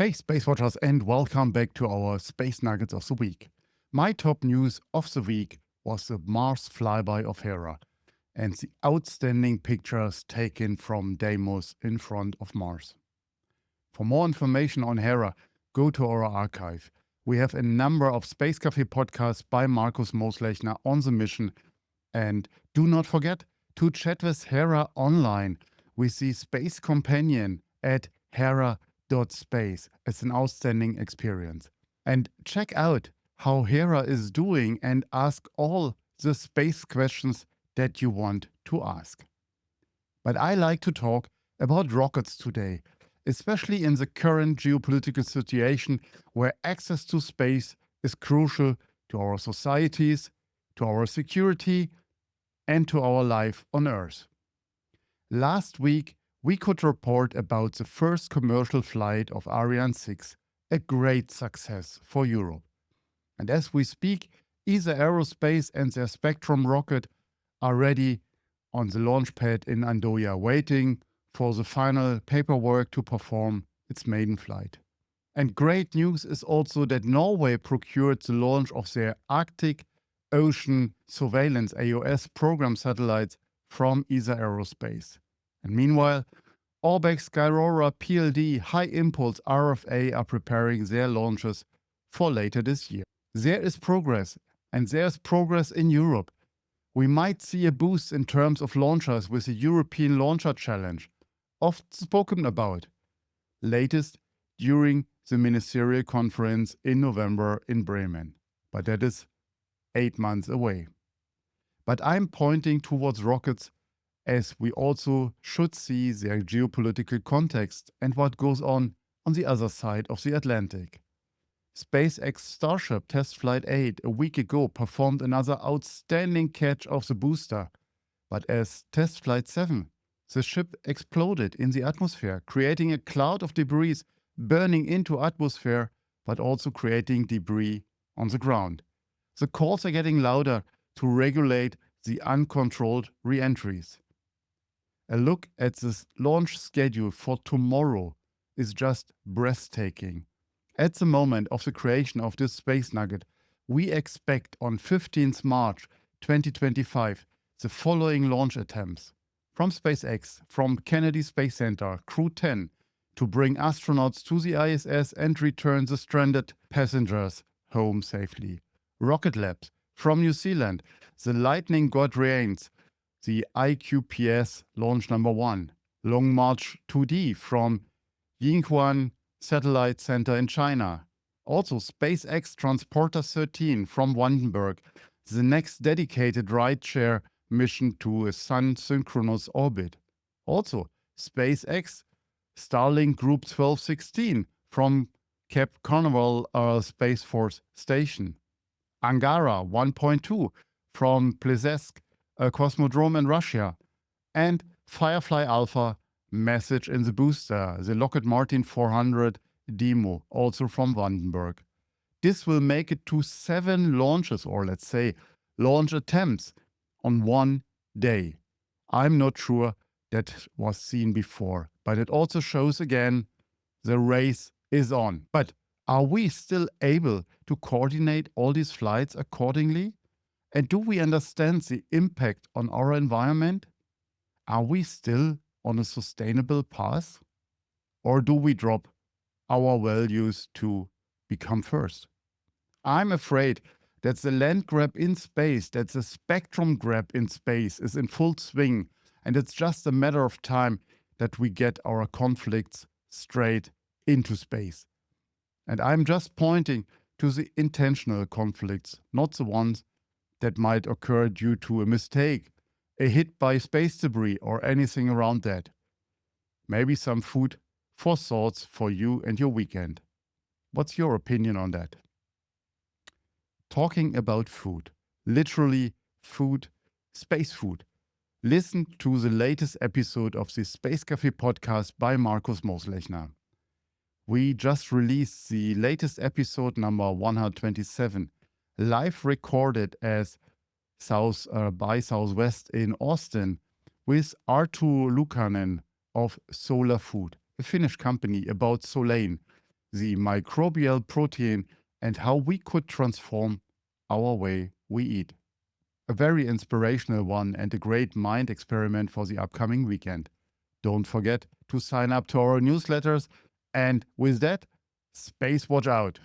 Hey, Space Watchers, and welcome back to our Space Nuggets of the Week. My top news of the week was the Mars flyby of Hera and the outstanding pictures taken from Deimos in front of Mars. For more information on Hera, go to our archive. We have a number of Space Café podcasts by Markus Mooslechner on the mission. And do not forget to chat with Hera online with the Space Companion at hera.space. It's an outstanding experience. And check out how Hera is doing and ask all the space questions that you want to ask. But I like to talk about rockets today, especially in the current geopolitical situation where access to space is crucial to our societies, to our security, and to our life on Earth. Last week, we could report about the first commercial flight of Ariane 6, a great success for Europe. And as we speak, ISAR Aerospace and their Spectrum rocket are ready on the launch pad in Andøya, waiting for the final paperwork to perform its maiden flight. And great news is also that Norway procured the launch of their Arctic Ocean Surveillance AOS program satellites from ISAR Aerospace. And meanwhile, Orbex, Skyrora, PLD, HyImpulse, RFA are preparing their launches for later this year. There is progress, and there's progress in Europe. We might see a boost in terms of launchers with the European Launcher Challenge, often spoken about, latest during the ministerial conference in November in Bremen. But that is 8 months away. But I'm pointing towards rockets as we also should see their geopolitical context and what goes on the other side of the Atlantic. SpaceX Starship Test Flight 8 a week ago performed another outstanding catch of the booster, but as Test Flight 7, the ship exploded in the atmosphere, creating a cloud of debris burning into atmosphere, but also creating debris on the ground. The calls are getting louder to regulate the uncontrolled reentries. A look at the launch schedule for tomorrow is just breathtaking. At the moment of the creation of this space nugget, we expect on 15th March 2025 the following launch attempts. From SpaceX, from Kennedy Space Center, Crew 10, to bring astronauts to the ISS and return the stranded passengers home safely. Rocket Labs, from New Zealand, the Lightning God reigns, the IQPS launch number 1. Long March 2D from Yinghuan Satellite Center in China. Also SpaceX Transporter 13 from Vandenberg, the next dedicated rideshare mission to a sun-synchronous orbit. Also SpaceX Starlink Group 1216 from Cape Canaveral Space Force Station. Angara 1.2 from Plesetsk, a cosmodrome in Russia, and Firefly Alpha message in the booster, the Lockheed Martin 400 demo, also from Vandenberg. This will make it to 7 launches, or let's say launch attempts, on one day. I'm not sure that was seen before, but it also shows again the race is on. But are we still able to coordinate all these flights accordingly? And do we understand the impact on our environment? Are we still on a sustainable path? Or do we drop our values to become first? I'm afraid that the land grab in space, that the spectrum grab in space is in full swing, and it's just a matter of time that we get our conflicts straight into space. And I'm just pointing to the intentional conflicts, not the ones that might occur due to a mistake, a hit by space debris, or anything around that. Maybe some food for thoughts for you and your weekend. What's your opinion on that? Talking about food, literally food, space food. Listen to the latest episode of the Space Café Podcast by Markus Mooslechner. We just released the latest episode number 127, live recorded as by Southwest in Austin with Arttu Luukkanen of Solar Food, a Finnish company about Solane, the microbial protein, and how we could transform our way we eat. A very inspirational one and a great mind experiment for the upcoming weekend. Don't forget to sign up to our newsletters. And with that, Space Watch out.